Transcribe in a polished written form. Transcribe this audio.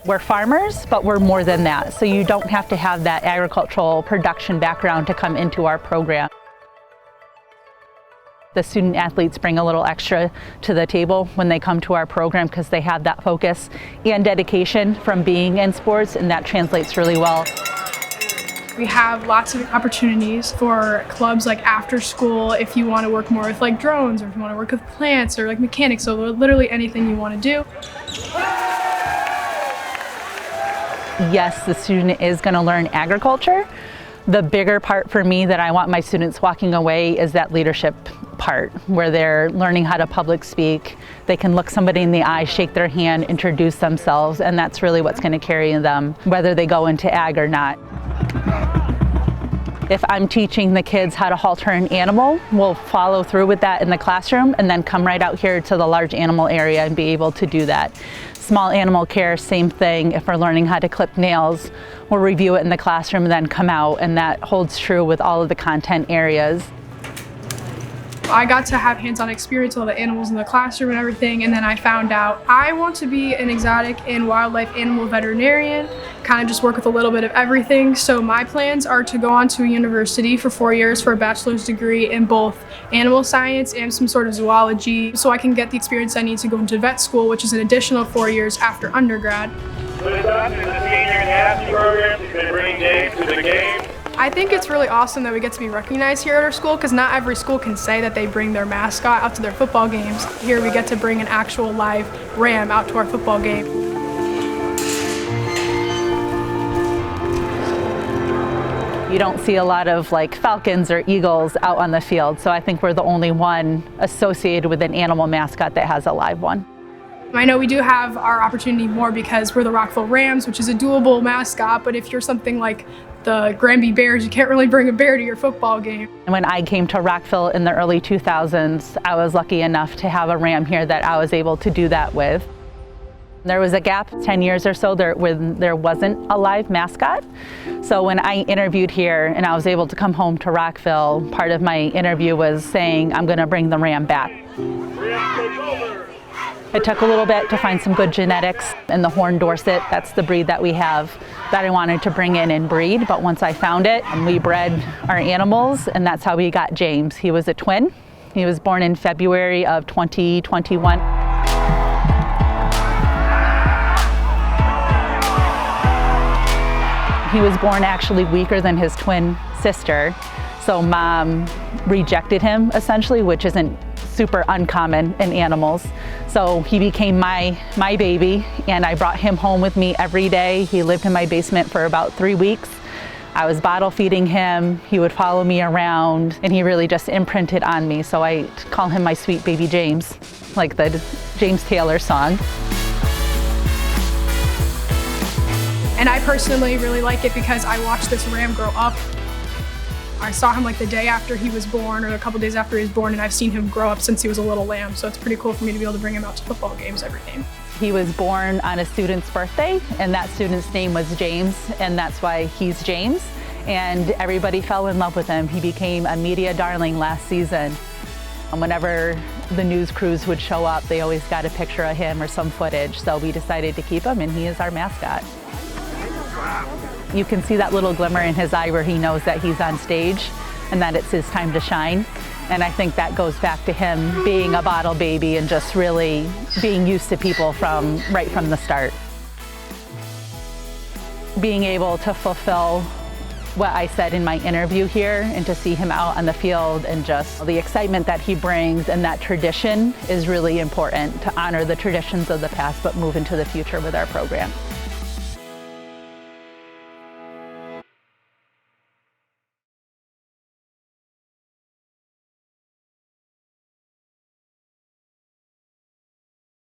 We're farmers, but we're more than that. So you don't have to have that agricultural production background to come into our program. The student athletes bring a little extra to the table when they come to our program because they have that focus and dedication from being in sports, and that translates really well. We have lots of opportunities for clubs like after school if you want to work more with like drones, or if you want to work with plants or like mechanics, so literally anything you want to do. Yes, the student is going to learn agriculture. The bigger part for me that I want my students walking away is that leadership part, where they're learning how to public speak. They can look somebody in the eye, shake their hand, introduce themselves, and that's really what's going to carry them, whether they go into ag or not. If I'm teaching the kids how to halter an animal, we'll follow through with that in the classroom and then come right out here to the large animal area and be able to do that. Small animal care, same thing. If we're learning how to clip nails, we'll review it in the classroom and then come out, and that holds true with all of the content areas. I got to have hands-on experience with all the animals in the classroom and everything, and then I found out I want to be an exotic and wildlife animal veterinarian, kind of just work with a little bit of everything. So my plans are to go on to a university for 4 years for a bachelor's degree in both animal science and some sort of zoology, so I can get the experience I need to go into vet school, which is an additional 4 years after undergrad. Elizabeth Dunton is the senior in the Ashley program. She's going to bring James to the game. I think it's really awesome that we get to be recognized here at our school, because not every school can say that they bring their mascot out to their football games. Here we get to bring an actual live ram out to our football game. You don't see a lot of like falcons or eagles out on the field, so I think we're the only one associated with an animal mascot that has a live one. I know we do have our opportunity more because we're the Rockville Rams, which is a doable mascot, but if you're something like the Granby Bears, you can't really bring a bear to your football game. When I came to Rockville in the early 2000s, I was lucky enough to have a ram here that I was able to do that with. There was a gap, 10 years or so, when there wasn't a live mascot. So when I interviewed here and I was able to come home to Rockville, part of my interview was saying, I'm going to bring the ram back. It took a little bit to find some good genetics in the Horned Dorset. That's the breed that we have that I wanted to bring in and breed, but once I found it, we bred our animals, and that's how we got James. He was a twin. He was born in February of 2021. He was born actually weaker than his twin sister, so mom rejected him essentially, which isn't super uncommon in animals. So he became my baby, and I brought him home with me every day. He lived in my basement for about 3 weeks. I was bottle feeding him. He would follow me around, and he really just imprinted on me. So I call him my sweet baby James, like the James Taylor song. And I personally really like it because I watched this ram grow up. I saw him like the day after he was born, or a couple days after he was born, and I've seen him grow up since he was a little lamb. So it's pretty cool for me to be able to bring him out to football games every game. He was born on a student's birthday, and that student's name was James, and that's why he's James. And everybody fell in love with him. He became a media darling last season. And whenever the news crews would show up, they always got a picture of him or some footage. So we decided to keep him, and he is our mascot. You can see that little glimmer in his eye where he knows that he's on stage and that it's his time to shine. And I think that goes back to him being a bottle baby and just really being used to people right from the start. Being able to fulfill what I said in my interview here, and to see him out on the field, and just the excitement that he brings, and that tradition is really important, to honor the traditions of the past but move into the future with our program.